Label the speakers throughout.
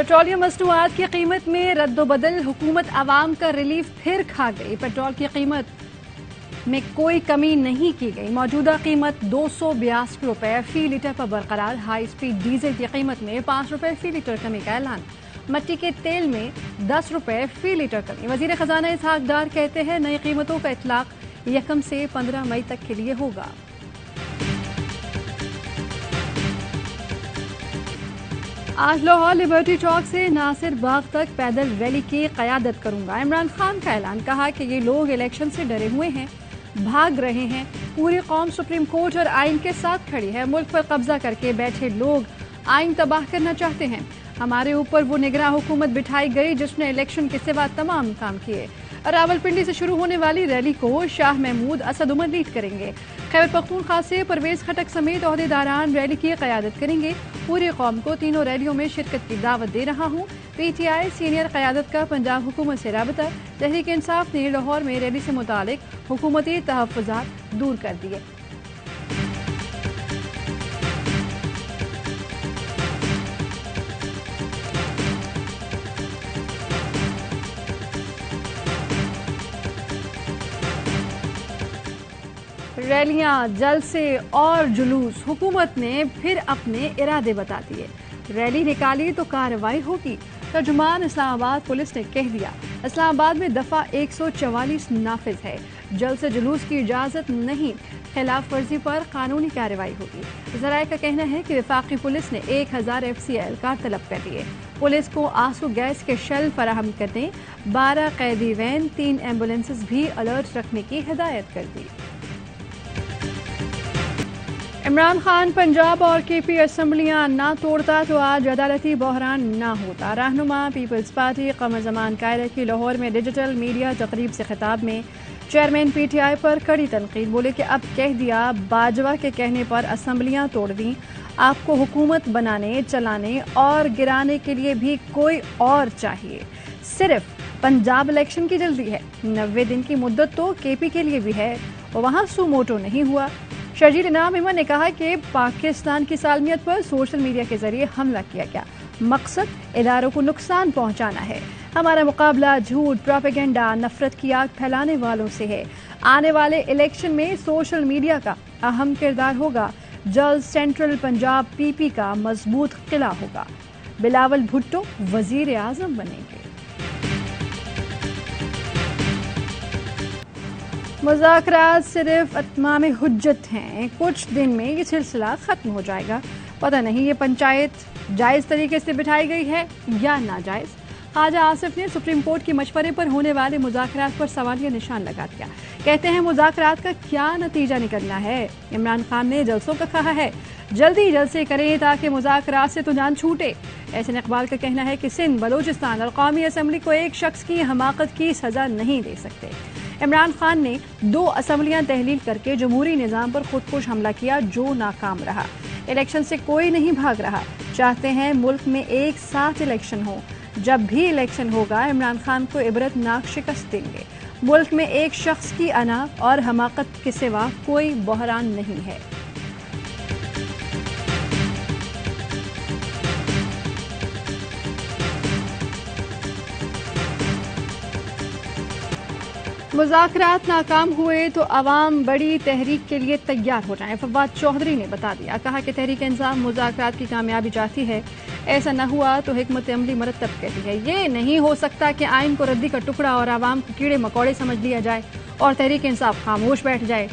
Speaker 1: Petroleum मसनूआत की कीमत में रद्दोबदल, हुकूमत आवाम का रिलीफ फिर खा गई। पेट्रोल की कीमत में कोई कमी नहीं की गई। मौजूदा कीमत 282 रुपये फी लीटर पर बरकरार। हाई स्पीड डीजल की कीमत में 5 रुपये फी लीटर कमी का ऐलान। मट्टी के तेल में 10 रुपये फी लीटर कमी। वजीर खजाना इसहाक डार कहते हैं नई कीमतों का इतलाक 1 से 15 मई तक के लिए होगा। आज लाहौर लिबर्टी चौक से नासिर बाग तक पैदल रैली की क़यादत करूंगा। इमरान खान का ऐलान। कहा कि ये लोग इलेक्शन से डरे हुए हैं, भाग रहे हैं। पूरी कौम सुप्रीम कोर्ट और आइन के साथ खड़ी है। मुल्क पर कब्जा करके बैठे लोग आइन तबाह करना चाहते हैं। हमारे ऊपर वो निगरां हुकूमत बिठाई गई जिसने इलेक्शन के सिवा तमाम काम किए। रावलपिंडी से शुरू होने वाली रैली को शाह महमूद असद उमर लीड करेंगे। खैबर पख्तूनख्वा से परवेज खटक समेत ओहदेदारान रैली की क़यादत करेंगे। पूरी कौम को तीनों रैलियों में शिरकत की दावत दे रहा हूँ। पीटीआई सीनियर क़यादत का पंजाब हुकूमत से राबता। तहरीक इंसाफ ने लाहौर में रैली से मुतालिक हुकूमती तहफ़्फ़ुज़ात दूर कर दिए। रैलियां, जलसे और जुलूस, हुकूमत ने फिर अपने इरादे बता दिए। रैली निकाली तो कार्रवाई होगी। तर्जुमान इस्लामाबाद पुलिस ने कह दिया। इस्लामाबाद में दफ़ा 144 नाफिज है। जलसे जुलूस की इजाज़त नहीं, खिलाफ वर्जी पर कानूनी कार्रवाई होगी। ज़राए का कहना है कि वफाकी पुलिस ने 1000 FCL कार तलब कर दिए। पुलिस को आंसू गैस के शेल फराहम करने, 12 कैदी वैन, 3 एम्बुलेंसेस भी अलर्ट रखने की हिदायत कर दी। इमरान खान पंजाब और KP असम्बलियां ना तोड़ता तो आज अदालती बहरान ना होता। रहनुमा पीपल्स पार्टी कमर ज़मान कायदे की लाहौर में डिजिटल मीडिया तकरीब से खिताब में चेयरमैन PTI पर कड़ी तनकीद। बोले कि अब कह दिया, बाजवा के कहने पर असम्बलियां तोड़ दी। आपको हुकूमत बनाने, चलाने और गिराने के लिए भी कोई और चाहिए। सिर्फ पंजाब इलेक्शन की जल्दी है। 90 दिन की मुद्दत तो KP के लिए भी है, वहाँ सुमोटो नहीं हुआ। शर्जील इनाम इमन ने कहा कि पाकिस्तान की सालमियत पर सोशल मीडिया के जरिए हमला किया गया। मकसद इदारों को नुकसान पहुंचाना है। हमारा मुकाबला झूठ, प्रोपेगेंडा, नफरत की आग फैलाने वालों से है। आने वाले इलेक्शन में सोशल मीडिया का अहम किरदार होगा। जल्द सेंट्रल पंजाब PP का मजबूत किला होगा। बिलावल भुट्टो वजीर आजम बनेंगे। मुज़ाकरात सिर्फ इत्माम हुज्जत हैं। कुछ दिन में ये सिलसिला ख़त्म हो जाएगा। पता नहीं ये पंचायत जायज़ तरीके से बिठाई गई है या नाजायज़। ख्वाजा आसिफ ने सुप्रीम कोर्ट के मशवरे पर होने वाले मुज़ाकरात पर सवालिया निशान लगा दिया। कहते हैं मुज़ाकरात का क्या नतीजा निकलना है। इमरान खान ने जलसों का कहा है, जल्दी जलसे करें ताकि मुज़ाकरात से तो जान छूटे। एहसन इकबाल का कहना है कि सिंध, बलूचिस्तान और कौमी असम्बली को एक शख्स की हमाकत की सज़ा नहीं दे सकते। इमरान खान ने 2 असम्बलियां तहलील करके जमहूरी निज़ाम पर खुदकुश हमला किया जो नाकाम रहा। इलेक्शन से कोई नहीं भाग रहा। चाहते हैं मुल्क में एक साथ इलेक्शन हो। जब भी इलेक्शन होगा इमरान खान को इबरतनाक शिकस्त देंगे। मुल्क में एक शख्स की अना और हमाकत के सिवा कोई बहरान नहीं है। मुज़ाकरात नाकाम हुए तो अवाम बड़ी तहरीक के लिए तैयार हो जाएं। फवाद चौधरी ने बता दिया। कहा कि तहरीक इंसाफ मुज़ाकरात की कामयाबी चाहती है। ऐसा न हुआ तो हिकमत अमली मरतब कहती है। ये नहीं हो सकता कि आइन को रद्दी का टुकड़ा और आवाम को कीड़े मकोड़े समझ लिया जाए और तहरीक इंसाफ खामोश बैठ जाए।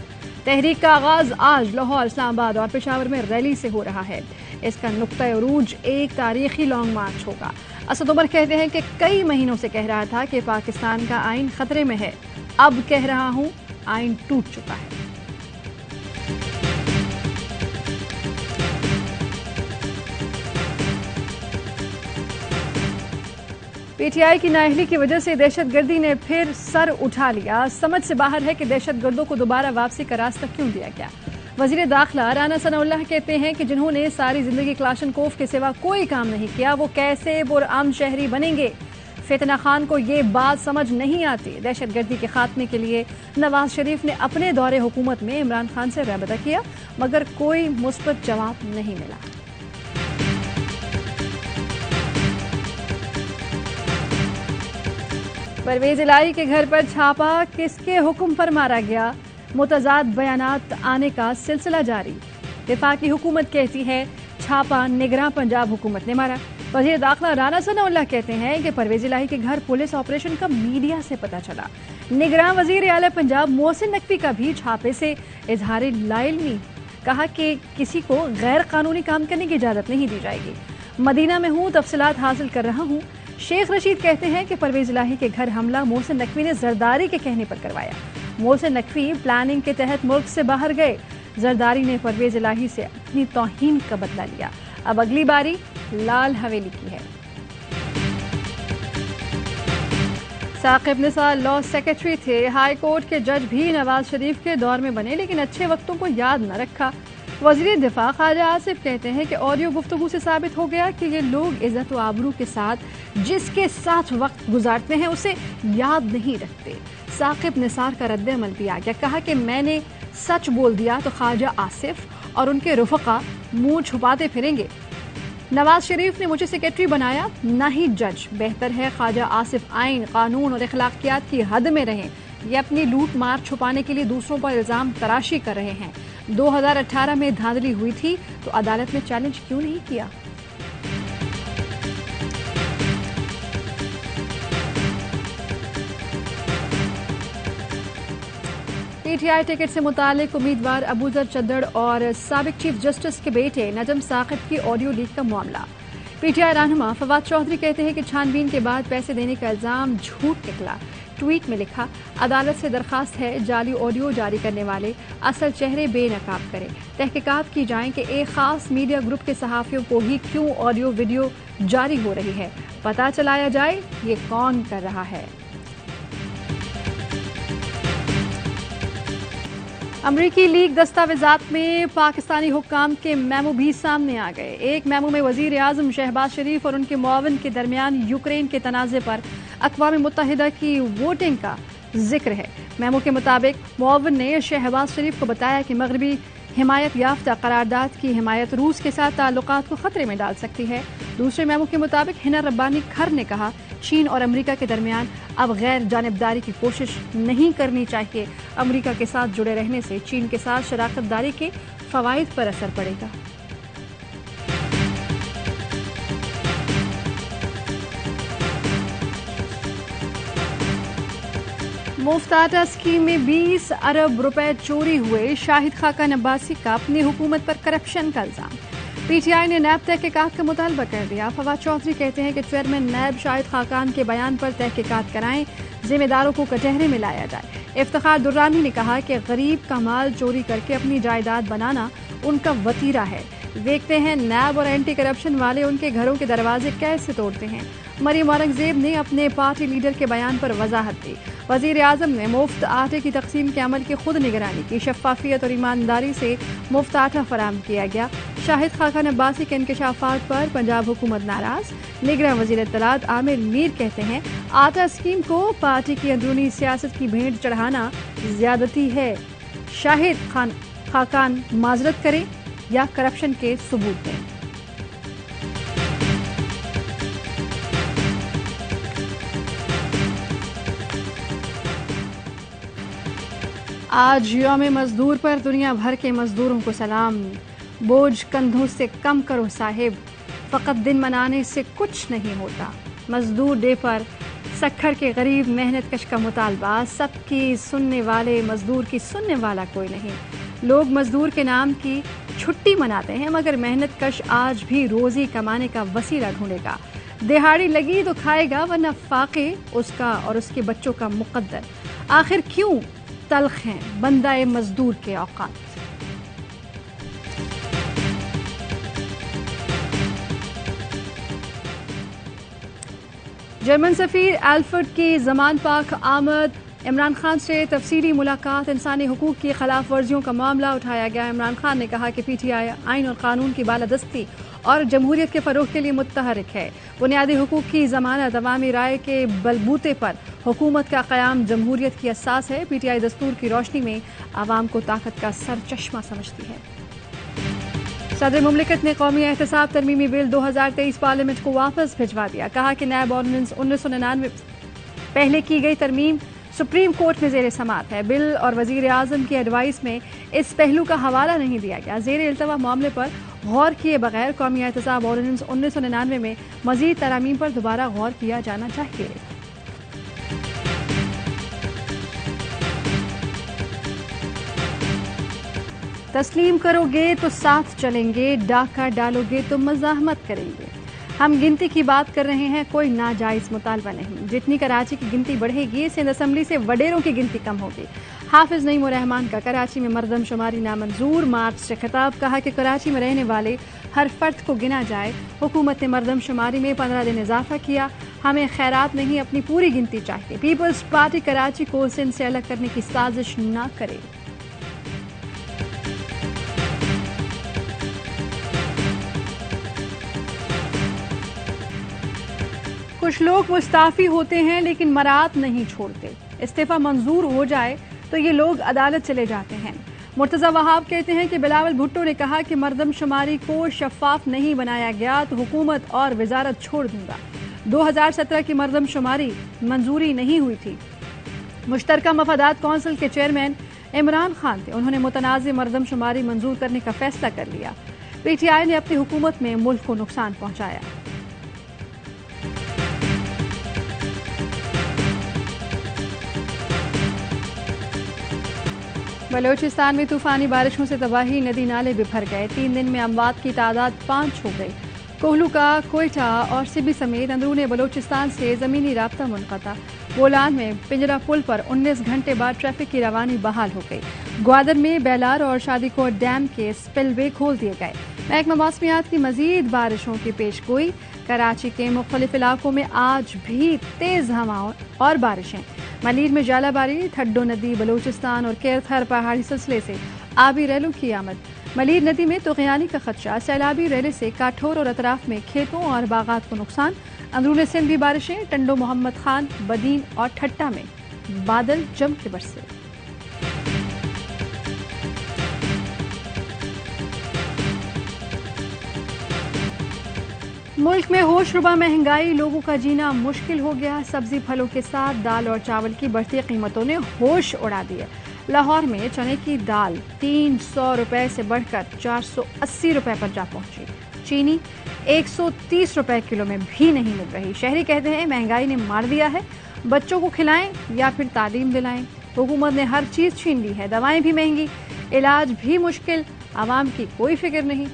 Speaker 1: तहरीक का आगाज आज लाहौर, इस्लामाबाद और पेशावर में रैली से हो रहा है। इसका नुक्ता उरूज एक तारीखी लॉन्ग मार्च होगा। असद उमर कहते हैं कि कई महीनों से कह रहा था कि पाकिस्तान का आइन खतरे में है। अब कह रहा हूं, आइन टूट चुका है। PTI की नाअहली की वजह से दहशतगर्दी ने फिर सर उठा लिया। समझ से बाहर है कि दहशतगर्दों को दोबारा वापसी का रास्ता क्यों दिया गया। वजीर दाखिला राना सनाउल्लाह कहते हैं कि जिन्होंने सारी जिंदगी क्लाशनकोफ के सिवा कोई काम नहीं किया वो कैसे पुरअमन शहरी बनेंगे। फितना खान को ये बात समझ नहीं आती। दहशतगर्दी के खात्मे के लिए नवाज शरीफ ने अपने दौरे हुकूमत में इमरान खान से राबता किया मगर कोई मुस्बत जवाब नहीं मिला। پرویز الہی کے گھر پر چھاپا، کس کے حکم پر مارا گیا؟ متضاد بیانات آنے کا سلسلہ جاری۔ وفاقی حکومت کہتی ہے چھاپا نگراں پنجاب حکومت نے مارا۔ وزیر داخلہ رانا ثناء اللہ کہتے ہیں کہ پرویز الہی کے گھر پولیس آپریشن کا میڈیا سے پتہ چلا۔ نگراں وزیر اعلی پنجاب محسن نقوی کا بھی چھاپے سے اظہار لا علمی، کہا کہ کسی کو غیر قانونی کام کرنے کی اجازت نہیں دی جائے گی۔ مدینہ میں ہوں، تفصیلات حاصل کر رہا ہوں۔ شیخ رشید کہتے ہیں کہ پرویز الہی کے گھر حملہ محسن نقوی نے زرداری کے کہنے پر کروایا۔ محسن نقوی پلاننگ کے تحت ملک سے باہر گئے۔ زرداری نے پرویز الہی سے اپنی توہین کا بدلہ لیا۔ اب اگلی باری لال حویلی کی ہے۔ ثاقب نثار لاء سیکرٹری تھے۔ ہائی کورٹ کے جج بھی نواز شریف کے دور میں بنے لیکن اچھے وقتوں کو یاد نہ رکھا۔ وزیر دفاع خواجہ آصف کہتے ہیں کہ آڈیو گفتگو سے ثابت ہو گیا کہ یہ لوگ عزت و آبرو کے ساتھ جس کے ساتھ وقت گزارتے ہیں اسے یاد نہیں رکھتے۔ ثاقب نثار کا رد عمل بھی آ گیا، کہا کہ میں نے سچ بول دیا تو خواجہ آصف اور ان کے رفقا منہ چھپاتے پھریں گے۔ نواز شریف نے مجھے سیکرٹری بنایا، نہ ہی جج۔ بہتر ہے خواجہ آصف آئین، قانون اور اخلاقیات کی حد میں رہیں۔ یہ اپنی لوٹ مار چھپانے کے لیے دوسروں پر الزام تراشی کر رہے ہیں۔ 2018 میں دھاندلی ہوئی تھی تو عدالت میں چیلنج کیوں نہیں کیا؟ پی ٹی آئی ٹکٹ سے متعلق امیدوار ابوذر چدر اور سابق چیف جسٹس کے بیٹے نجم ثاقب کی آڈیو لیک کا معاملہ۔ پی ٹی آئی رہنما فواد چودھری کہتے ہیں کہ چھان بین کے بعد پیسے دینے کا الزام جھوٹ نکلا۔ ٹویٹ میں لکھا، عدالت سے درخواست ہے جعلی آڈیو جاری کرنے والے اصل چہرے بے نقاب کریں۔ تحقیقات کی جائیں کہ ایک خاص میڈیا گروپ کے صحافیوں کو ہی کیوں آڈیو ویڈیو جاری ہو رہی ہے، پتہ چلایا جائے یہ کون کر رہا ہے۔ امریکی لیگ دستاویزات میں پاکستانی حکام کے میمو بھی سامنے آ گئے۔ ایک میمو میں وزیر اعظم شہباز شریف اور ان کے معاون کے درمیان یوکرین کے تنازع پر اقوام متحدہ کی ووٹنگ کا ذکر ہے۔ میمو کے مطابق معاون نے شہباز شریف کو بتایا کہ مغربی حمایت یافتہ قرارداد کی حمایت روس کے ساتھ تعلقات کو خطرے میں ڈال سکتی ہے۔ دوسرے میمو کے مطابق ہنا ربانی کھر نے کہا چین اور امریکہ کے درمیان اب غیر جانبداری کی کوشش نہیں کرنی چاہیے۔ امریکہ کے ساتھ جڑے رہنے سے چین کے ساتھ شراکت داری کے فوائد پر اثر پڑے گا۔ مفت آٹا اسکیم میں 20 ارب روپے چوری ہوئے، شاہد خاقان عباسی کا اپنی حکومت پر کرپشن کا الزام۔ پی ٹی آئی نے نیب تحقیقات کا مطالبہ کر دیا۔ فواد چودھری کہتے ہیں کہ چیئرمین نیب شاہد خاقان کے بیان پر تحقیقات کرائیں، ذمہ داروں کو کٹہرے میں لایا جائے۔ افتخار درانی نے کہا کہ غریب کا مال چوری کر کے اپنی جائیداد بنانا ان کا وتیرہ ہے۔ دیکھتے ہیں نیب اور اینٹی کرپشن والے ان کے گھروں کے دروازے کیسے توڑتے ہیں۔ مریم اورنگزیب نے اپنے پارٹی لیڈر کے بیان پر وضاحت دی۔ وزیر اعظم نے مفت آٹے کی تقسیم کے عمل کی خود نگرانی کی۔ شفافیت اور ایمانداری سے مفت آٹا فراہم کیا گیا۔ شاہد خاقان عباسی کے انکشافات پر پنجاب حکومت ناراض۔ نگراں وزیر اطلاعات عامر میر کہتے ہیں آٹا اسکیم کو پارٹی کی اندرونی سیاست کی بھینٹ چڑھانا زیادتی ہے۔ شاہد خاقان معذرت کریں یا کرپشن کے ثبوت دیں۔ آج یوم مزدور پر دنیا بھر کے مزدوروں کو سلام۔ بوجھ کندھوں سے کم کرو صاحب، فقط دن منانے سے کچھ نہیں ہوتا۔ مزدور ڈے پر سکھر کے غریب محنت کش کا مطالبہ، سب کی سننے والے مزدور کی سننے والا کوئی نہیں۔ لوگ مزدور کے نام کی چھٹی مناتے ہیں مگر محنت کش آج بھی روزی کمانے کا وسیلہ ڈھونڈے گا۔ دہاڑی لگی تو کھائے گا ورنہ فاقے اس کا اور اس کے بچوں کا مقدر۔ آخر کیوں تلخ ہیں بندہ مزدور کے اوقات۔ جرمن سفیر الفرڈ کی زمان پاک آمد۔ عمران خان سے تفصیلی ملاقات۔ انسانی حقوق کی خلاف ورزیوں کا معاملہ اٹھایا گیا۔ عمران خان نے کہا کہ پی ٹی آئی آئین اور قانون کی بالادستی اور جمہوریت کے فروغ کے لیے متحرک ہے۔ بنیادی حقوق کی ضمانت، عوامی رائے کے بلبوتے پر حکومت کا قیام جمہوریت کی اساس ہے۔ پی ٹی آئی دستور کی روشنی میں عوام کو طاقت کا سر چشمہ سمجھتی ہے۔ صدر مملکت نے قومی احتساب ترمیمی بل 2023 پارلیمنٹ کو واپس بھجوا دیا۔ کہا کہ نیب آرڈیننس 1999 पहले की गई तरमीम सुप्रीम कोर्ट में जेर समात है। बिल और वजीर आजम की एडवाइस में इस पहलू का हवाला नहीं दिया गया। जेर इल्तवा मामले पर गौर किए बगैर कौमी एहतसाब ऑर्डिनेंस 1999 में मजीद तरमीम पर दोबारा गौर किया जाना चाहिए। तस्लीम करोगे तो साथ चलेंगे, डाका डालोगे तो मज़ाहमत करेंगे। हम गिनती की बात कर रहे हैं, कोई नाजायज़ मुतालबा नहीं। जितनी कराची की गिनती बढ़ेगी, सिंध असम्बली से वडेरों की गिनती कम होगी। हाफिज नईम उर रहमान का कराची में मरदम शुमारी नामंजूर। मार्च से खिताब, कहा कि कराची में रहने वाले हर फर्द को गिना जाए। हुकूमत ने मरदम शुमारी में 15 दिन इजाफा किया। हमें खैरात नहीं, अपनी पूरी गिनती चाहिए। पीपल्स पार्टी कराची को सिंध से अलग करने की साजिश न करे। कुछ लोग मुस्ताफी होते हैं लेकिन मरात नहीं छोड़ते। इस्तीफा मंजूर हो जाए तो ये लोग अदालत चले जाते हैं। मुर्तजा वहाब कहते हैं कि बिलावल भुट्टो ने कहा कि मरदम शुमारी को शफाफ नहीं बनाया गया तो हुकूमत और वजारत छोड़ दूंगा। 2017 की मरदम शुमारी मंजूरी नहीं हुई थी। मुश्तरका मफादात कौंसिल के चेयरमैन इमरान खान थे। उन्होंने मुतनाज़ मरदम शुमारी मंजूर करने का फैसला कर लिया। PTI ने अपनी हुकूमत में मुल्क को नुकसान पहुंचाया। बलोचिस्तान में तूफानी बारिशों से तबाही, नदी नाले बिफर गए। 3 दिन में अमवात की तादाद 5 हो गई। कोहलू का कोयटा और सिबी समेत अंदरूनी बलोचिस्तान से ज़मीनी राब्ता मुनक़ता। बोलान में पिंजरा पुल पर 19 घंटे बाद ट्रैफिक की रवानी बहाल हो गई। ग्वादर में बेलार और शादीकोट डैम के स्पिलवे खोल दिए गए। महकमा मौसमियात की मजीद बारिशों की पेशगोई। कराची के मुख्तलिफ इलाकों में आज भी तेज़ हवाओं और बारिशें। मलीर में जालाबारी, ठड्डो नदी, बलूचिस्तान और केरथर पहाड़ी सिलसिले से आबी रैलों की आमद। मलीर नदी में तुग़यानी का खदशा। सैलाबी रैले से काठोर और अतराफ में खेतों और बागात को नुकसान। अंदरून सिंध भी बारिशें। टंडो मोहम्मद खान, बदीन और ठट्टा में बादल जम के बरसे। मुल्क में होशरुबा महंगाई, लोगों का जीना मुश्किल हो गया। सब्जी फलों के साथ दाल और चावल की बढ़ती कीमतों ने होश उड़ा दिए। लाहौर में चने की दाल 300 रुपए से बढ़कर 480 रुपए पर जा पहुंची। चीनी 130 रुपए किलो में भी नहीं मिल रही। शहरी कहते हैं महंगाई ने मार दिया है। बच्चों को खिलाएं या फिर तालीम दिलाएं। हुकूमत ने हर चीज छीन ली है। दवाएं भी महंगी, इलाज भी मुश्किल। आवाम की कोई फिक्र नहीं।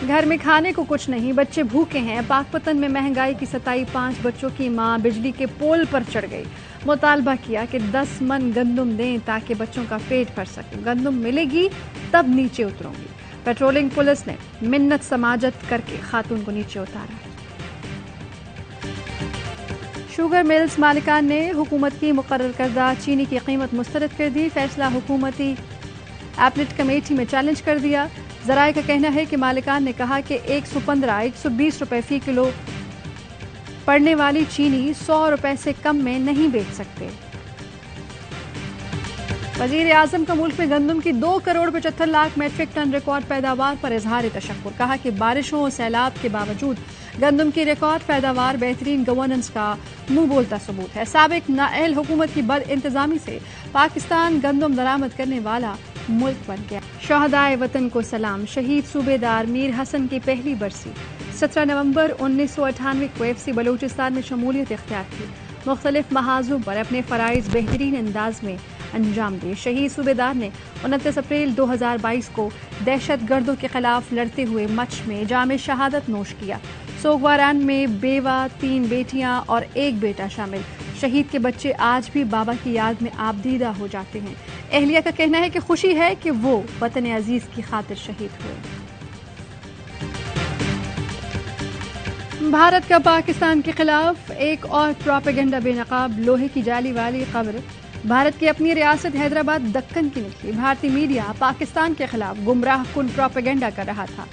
Speaker 1: घर में खाने को कुछ नहीं, बच्चे भूखे हैं। पाकपतन में महंगाई की सताई। 5 बच्चों की मां बिजली के पोल पर चढ़ गई। मुतालबा किया कि 10 मन गंदुम दें ताकि बच्चों का पेट भर सके। गंदुम मिलेगी तब नीचे उतरूंगी। पेट्रोलिंग पुलिस ने मिन्नत समाजत करके खातून को नीचे उतारा। शुगर मिल्स मालिकान ने हुकूमत की मुकर्रर करदा चीनी की कीमत मुस्तरद कर दी। फैसला हुकूमती एपलेट कमेटी में चैलेंज कर दिया। ज़राए का कहना है कि मालिकान ने कहा कि 115-120 रुपए फी किलो पड़ने वाली चीनी 100 रुपए से कम में नहीं बेच सकते। वजीर आजम का मुल्क में गंदम की 2 crore 75 lakh metric ton record पैदावार पर इजहार तशक्कुर। कहा कि बारिशों और सैलाब के बावजूद गंदम की रिकॉर्ड पैदावार बेहतरीन गवर्नेंस का मुंह बोलता सबूत है। साबिक नाअहल हुकूमत की बद इंतजामी से पाकिस्तान गंदम दरामद करने वाला मुल्क बन गया। शहदाए वतन को सलाम। शहीद सूबेदार मीर हसन की पहली बरसी 17 नवंबर 1998 को FC बलूचिस्तान में शमूलियत इख्तियार की। मुख्तलिफ महाजों पर अपने फ़राइज़ बेहतरीन अंदाज में अंजाम दिए। शहीद सूबेदार ने 29 अप्रैल 2022 को दहशत गर्दों के खिलाफ लड़ते हुए मच में जाम शहादत नोश किया। सोगवारान में बेवा, 3 बेटियां और 1 बेटा शामिल। शहीद के बच्चे आज भी बाबा की याद में आबदीदा हो जाते हैं। अहलिया का कहना है कि खुशी है कि वो वतन अजीज की खातिर शहीद हुए। भारत का पाकिस्तान के खिलाफ एक और प्रोपेगेंडा बेनकाब। लोहे की जाली वाली खबर भारत की अपनी रियासत हैदराबाद दक्कन की निकली। भारतीय मीडिया पाकिस्तान के खिलाफ गुमराह कुन प्रोपेगेंडा कर रहा था।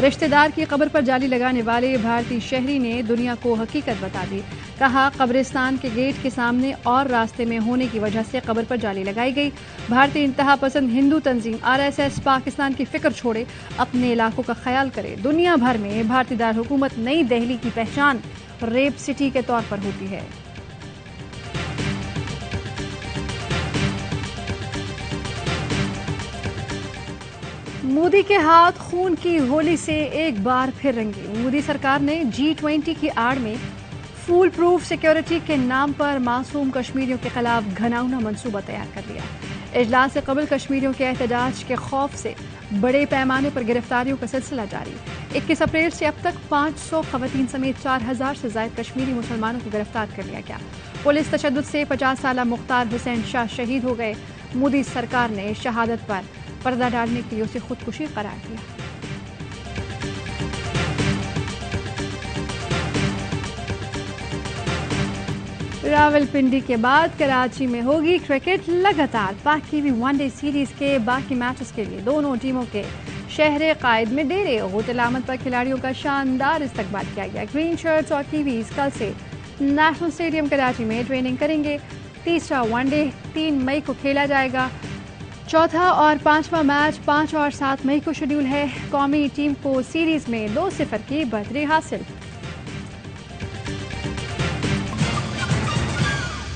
Speaker 1: رشتہ دار کی قبر پر جالی لگانے والے بھارتی شہری نے دنیا کو حقیقت بتا دی. کہا قبرستان کے گیٹ کے سامنے اور راستے میں ہونے کی وجہ سے قبر پر جالی لگائی گئی. بھارتی انتہا پسند ہندو تنظیم RSS پاکستان کی فکر چھوڑے اپنے علاقوں کا خیال کرے. دنیا بھر میں بھارتی دارالحکومت نئی دہلی کی پہچان ریپ سٹی کے طور پر ہوتی ہے. مودی کے ہاتھ خون کی ہولی سے ایک بار پھر رنگے. مودی سرکار نے G20 کی آڑ میں فول پروف سیکیورٹی کے نام پر معصوم کشمیریوں کے خلاف گھناؤنا منصوبہ تیار کر لیا. اجلاس سے قبل کشمیریوں کے احتجاج کے خوف سے بڑے پیمانے پر گرفتاریوں کا سلسلہ جاری. 21 اپریل سے اب تک 500 خواتین سمیت 4000 سے زائد کشمیری مسلمانوں کو گرفتار کر لیا گیا. پولیس تشدد سے 50 سالہ مختار حسین شاہ شہید ہو گئے. مودی سرکار نے شہادت پر پردہ ڈالنے کے لیے اسے خودکشی قرار دیا. راولپنڈی کے بعد کراچی میں ہوگی کرکٹ. لگاتار پاک T V one day series کے باقی میچز کے لیے دونوں ٹیموں کے شہر قائد میں ڈیرے. غوطہ علامت پر کھلاڑیوں کا شاندار استقبال کیا گیا. گرین شرٹس اور کیویز کل سے نیشنل اسٹیڈیم کراچی میں ٹریننگ کریں گے. تیسرا ون ڈے 3 مئی کو کھیلا جائے گا. چوتھا اور پانچواں میچ 5 اور 7 مئی کو شیڈول ہے. قومی ٹیم کو سیریز میں 2-0 کی برتری حاصل.